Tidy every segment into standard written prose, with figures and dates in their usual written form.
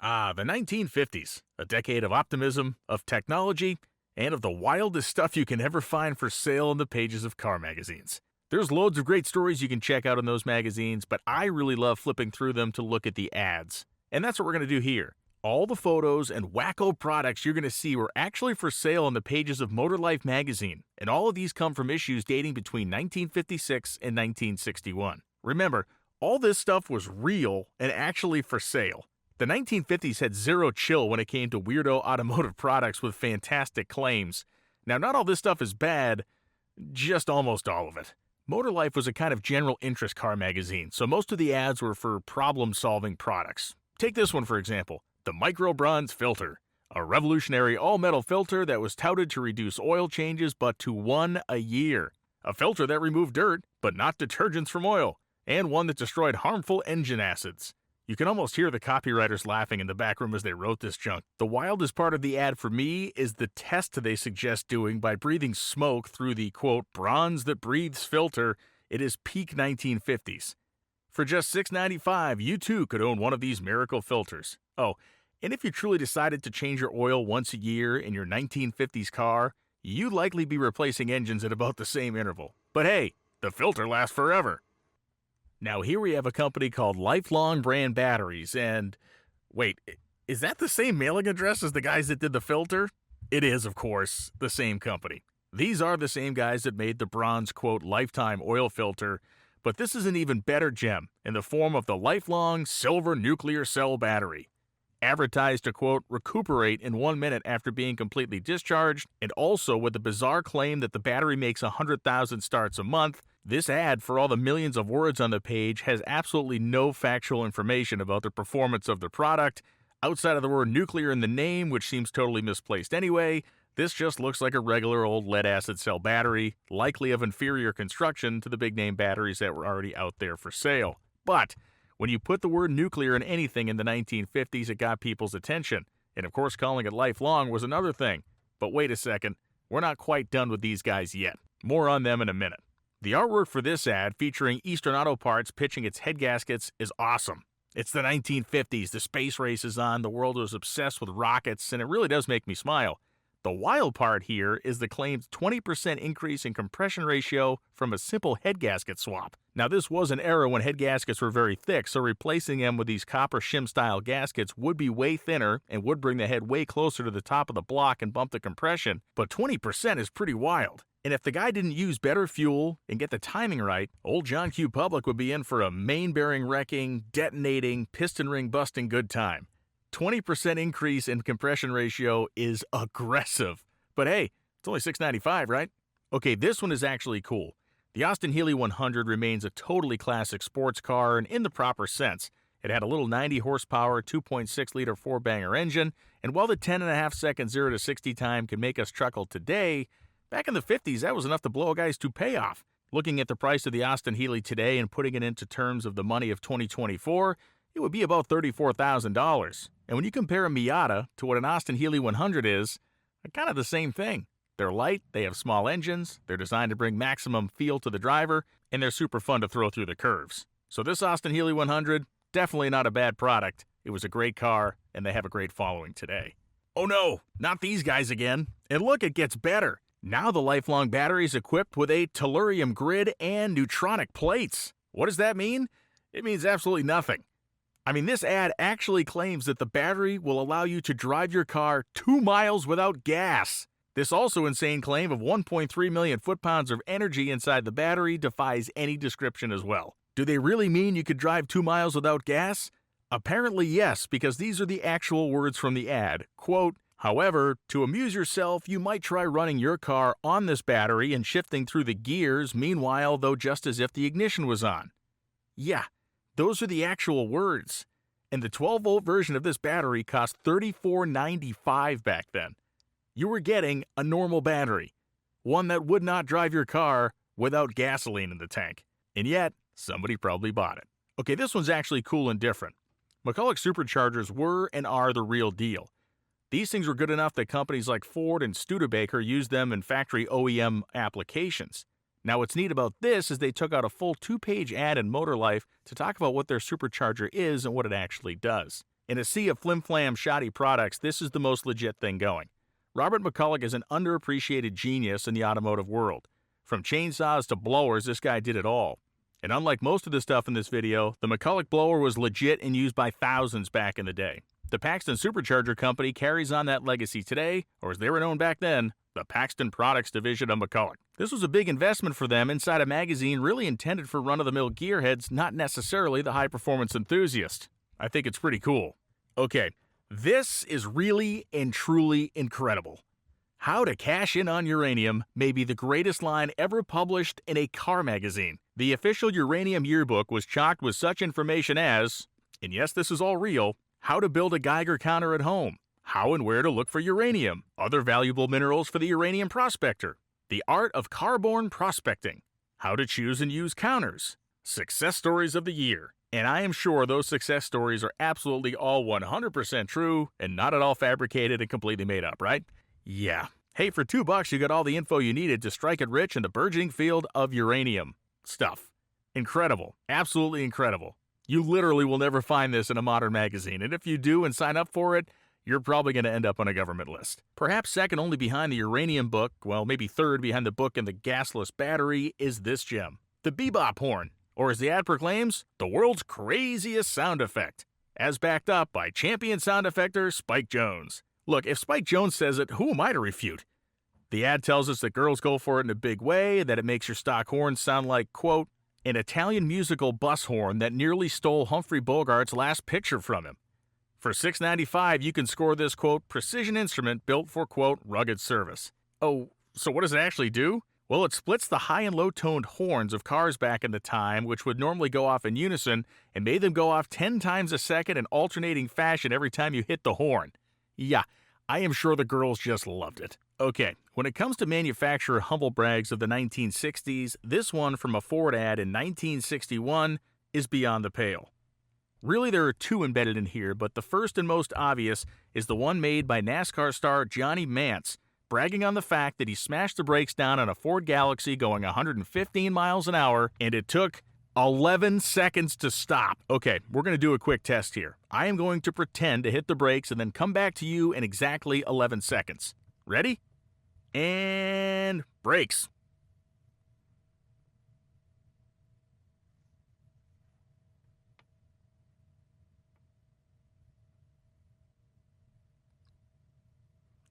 The 1950s, a decade of optimism, of technology, and of the wildest stuff you can ever find for sale in the pages of car magazines. There's loads of great stories you can check out in those magazines, but I really love flipping through them to look at the ads. And that's what we're going to do here. All the photos and wacko products you're going to see were actually for sale on the pages of Motor Life magazine, and all of these come from issues dating between 1956 and 1961. Remember, all this stuff was real and actually for sale. The 1950s had zero chill when it came to weirdo automotive products with fantastic claims. Now, not all this stuff is bad, just almost all of it. Motor Life was a kind of general interest car magazine, so most of the ads were for problem-solving products. Take this one, for example, the Micro Bronze Filter, a revolutionary all-metal filter that was touted to reduce oil changes but to 1 a year. A filter that removed dirt, but not detergents from oil, and one that destroyed harmful engine acids. You can almost hear the copywriters laughing in the back room as they wrote this junk. The wildest part of the ad for me is the test they suggest doing by breathing smoke through the, quote, bronze that breathes filter. It is peak 1950s. For just $6.95, you too could own one of these miracle filters. Oh, and if you truly decided to change your oil once a year in your 1950s car, you'd likely be replacing engines at about the same interval. But hey, the filter lasts forever. Now here we have a company called Lifelong Brand Batteries, and wait, is that the same mailing address as the guys that did the filter? It is, of course, the same company. These are the same guys that made the bronze, quote, lifetime oil filter, but this is an even better gem in the form of the Lifelong Silver Nuclear Cell Battery. Advertised to, quote, recuperate in 1 minute after being completely discharged, and also with the bizarre claim that the battery makes 100,000 starts a month, this ad, for all the millions of words on the page, has absolutely no factual information about the performance of the product. Outside of the word nuclear in the name, which seems totally misplaced anyway, this just looks like a regular old lead-acid cell battery, likely of inferior construction to the big-name batteries that were already out there for sale. But when you put the word nuclear in anything in the 1950s, it got people's attention. And of course, calling it lifelong was another thing. But wait a second, we're not quite done with these guys yet. More on them in a minute. The artwork for this ad, featuring Eastern Auto Parts pitching its head gaskets, is awesome. It's the 1950s, the space race is on, the world was obsessed with rockets, and it really does make me smile. The wild part here is the claimed 20% increase in compression ratio from a simple head gasket swap. Now, this was an era when head gaskets were very thick, so replacing them with these copper shim-style gaskets would be way thinner and would bring the head way closer to the top of the block and bump the compression, but 20% is pretty wild. And if the guy didn't use better fuel and get the timing right, old John Q. Public would be in for a main bearing wrecking, detonating, piston ring busting good time. 20% increase in compression ratio is aggressive. But hey, it's only $6.95, right? Okay, this one is actually cool. The Austin Healey 100 remains a totally classic sports car, and in the proper sense. It had a little 90 horsepower, 2.6-liter four-banger engine, and while the 10.5 second 0 to 60 time can make us chuckle today, back in the 50s, that was enough to blow a guy's toupee off. Looking at the price of the Austin Healey today and putting it into terms of the money of 2024, it would be about $34,000. And when you compare a Miata to what an Austin Healey 100 is, they're kind of the same thing. They're light, they have small engines, they're designed to bring maximum feel to the driver, and they're super fun to throw through the curves. So this Austin Healey 100, definitely not a bad product. It was a great car, and they have a great following today. Oh no, not these guys again. And look, it gets better. Now the Lifelong battery is equipped with a tellurium grid and neutronic plates. What does that mean? It means absolutely nothing. I mean, this ad actually claims that the battery will allow you to drive your car 2 miles without gas. This also insane claim of 1.3 million foot-pounds of energy inside the battery defies any description as well. Do they really mean you could drive 2 miles without gas? Apparently yes, because these are the actual words from the ad. Quote, however, to amuse yourself, you might try running your car on this battery and shifting through the gears, meanwhile, though just as if the ignition was on. Yeah, those are the actual words. And the 12-volt version of this battery cost $34.95 back then. You were getting a normal battery, one that would not drive your car without gasoline in the tank. And yet, somebody probably bought it. Okay, this one's actually cool and different. Mccullock superchargers were and are the real deal. These things were good enough that companies like Ford and Studebaker used them in factory OEM applications. Now, what's neat about this is they took out a full 2-page ad in Motor Life to talk about what their supercharger is and what it actually does. In a sea of flim-flam shoddy products, this is the most legit thing going. Robert Mccullock is an underappreciated genius in the automotive world. From chainsaws to blowers, this guy did it all. And unlike most of the stuff in this video, the Mccullock blower was legit and used by thousands back in the day. The Paxton Supercharger Company carries on that legacy today, or as they were known back then, the Paxton Products Division of Mccullock. This was a big investment for them inside a magazine really intended for run-of-the-mill gearheads, not necessarily the high-performance enthusiast. I think it's pretty cool. Okay, this is really and truly incredible. How to Cash In on Uranium may be the greatest line ever published in a car magazine. The official Uranium Year Book was chocked with such information as, and yes, this is all real, how to build a Geiger counter at home, how and where to look for uranium, other valuable minerals for the uranium prospector, the art of carborne prospecting, how to choose and use counters, success stories of the year. And I am sure those success stories are absolutely all 100% true and not at all fabricated and completely made up, right? Yeah. Hey, for $2 you got all the info you needed to strike it rich in the burgeoning field of uranium stuff. Incredible. Absolutely incredible. You literally will never find this in a modern magazine, and if you do and sign up for it, you're probably going to end up on a government list. Perhaps second only behind the Uranium Book, well, maybe third behind the book and the gasless battery, is this gem. The Bbop horn, or as the ad proclaims, the world's craziest sound effect, as backed up by champion sound effector Spike Jonze. Look, if Spike Jonze says it, who am I to refute? The ad tells us that girls go for it in a big way, that it makes your stock horn sound like, quote, an Italian musical bus horn that nearly stole Humphrey Bogart's last picture from him. For $6.95, you can score this, quote, precision instrument built for, quote, rugged service. Oh, so what does it actually do? Well, it splits the high and low-toned horns of cars back in the time, which would normally go off in unison, and made them go off 10 times a second in alternating fashion every time you hit the horn. Yeah, I am sure the girls just loved it. Okay, when it comes to manufacturer humble brags of the 1960s, this one from a Ford ad in 1961 is beyond the pale. Really, there are two embedded in here, but the first and most obvious is the one made by NASCAR star Johnny Mantz, bragging on the fact that he smashed the brakes down on a Ford Galaxy going 115 miles an hour, and it took 11 seconds to stop. Okay, we're going to do a quick test here. I am going to pretend to hit the brakes and then come back to you in exactly 11 seconds. Ready? And brakes.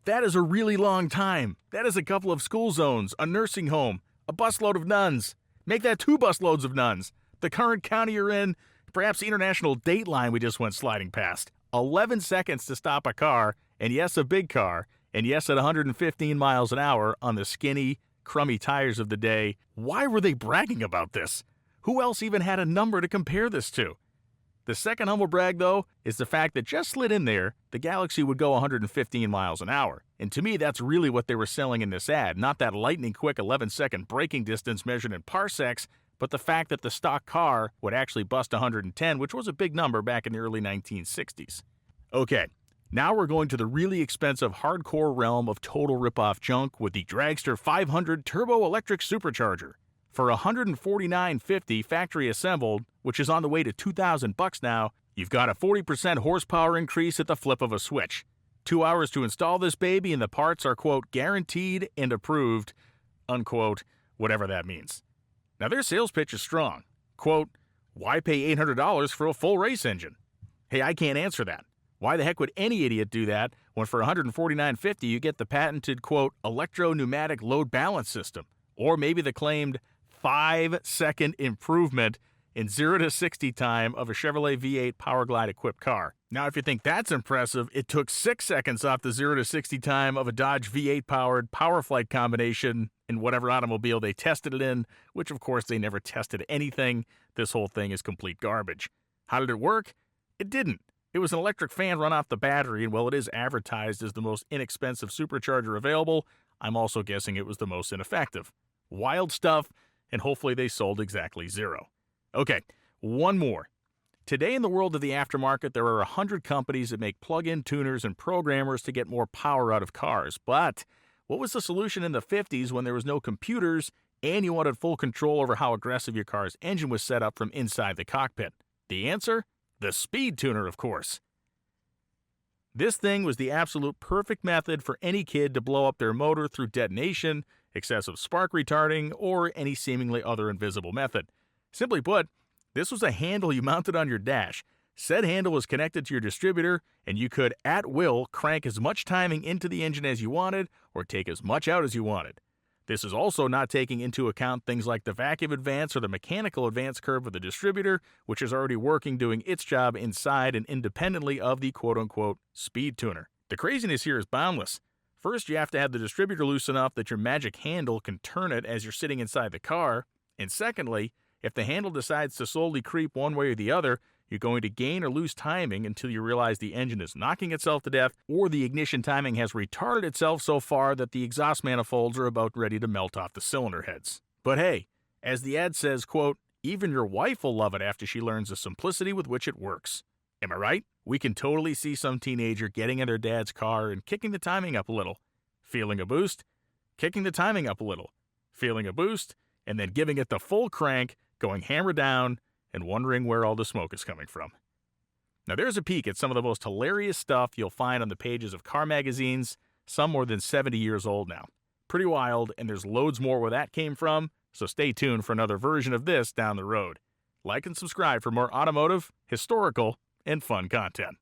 That is a really long time. That is a couple of school zones, a nursing home, a busload of nuns. Make that 2 busloads of nuns. The current county you're in, perhaps the international date line we just went sliding past. 11 seconds to stop a car, and yes, a big car, and yes, at 115 miles an hour on the skinny, crummy tires of the day. Why were they bragging about this? Who else even had a number to compare this to? The second humble brag, though, is the fact that just slid in there, the Galaxy would go 115 miles an hour. And to me, that's really what they were selling in this ad, not that lightning-quick 11-second braking distance measured in parsecs, but the fact that the stock car would actually bust 110, which was a big number back in the early 1960s. Okay, now we're going to the really expensive hardcore realm of total ripoff junk with the Dragster 500 Turbo Electric Supercharger. For $149.50 factory assembled, which is on the way to $2,000 now, you've got a 40% horsepower increase at the flip of a switch. 2 hours to install this baby and the parts are, quote, guaranteed and approved, unquote, whatever that means. Now their sales pitch is strong. Quote, why pay $800 for a full race engine? Hey, I can't answer that. Why the heck would any idiot do that when for $149.50 you get the patented, quote, electro-pneumatic load balance system, or maybe the claimed 5-second improvement in 0 to 60 time of a Chevrolet V8 Powerglide equipped car. Now, if you think that's impressive, it took 6 seconds off the 0 to 60 time of a Dodge V8 powered Powerflight combination in whatever automobile they tested it in, which of course they never tested anything. This whole thing is complete garbage. How did it work? It didn't. It was an electric fan run off the battery, and while it is advertised as the most inexpensive supercharger available, I'm also guessing it was the most ineffective. Wild stuff, and hopefully they sold exactly 0. Okay, one more. Today in the world of the aftermarket, there are 100 companies that make plug-in tuners and programmers to get more power out of cars. But what was the solution in the 50s when there was no computers and you wanted full control over how aggressive your car's engine was set up from inside the cockpit? The answer? The speed tuner, of course. This thing was the absolute perfect method for any kid to blow up their motor through detonation, excessive spark retarding, or any seemingly other invisible method. Simply put, this was a handle you mounted on your dash. Said handle was connected to your distributor, and you could, at will, crank as much timing into the engine as you wanted, or take as much out as you wanted. This is also not taking into account things like the vacuum advance or the mechanical advance curve of the distributor, which is already working doing its job inside and independently of the quote-unquote speed tuner. The craziness here is boundless. First, you have to have the distributor loose enough that your magic handle can turn it as you're sitting inside the car, and secondly, if the handle decides to slowly creep one way or the other, you're going to gain or lose timing until you realize the engine is knocking itself to death or the ignition timing has retarded itself so far that the exhaust manifolds are about ready to melt off the cylinder heads. But hey, as the ad says, quote, even your wife will love it after she learns the simplicity with which it works. Am I right? We can totally see some teenager getting in their dad's car and kicking the timing up a little. Feeling a boost, kicking the timing up a little. Feeling a boost, and then giving it the full crank, going hammer down, and wondering where all the smoke is coming from. Now there's a peek at some of the most hilarious stuff you'll find on the pages of car magazines, some more than 70 years old now. Pretty wild, and there's loads more where that came from, so stay tuned for another version of this down the road. Like and subscribe for more automotive, historical, and fun content.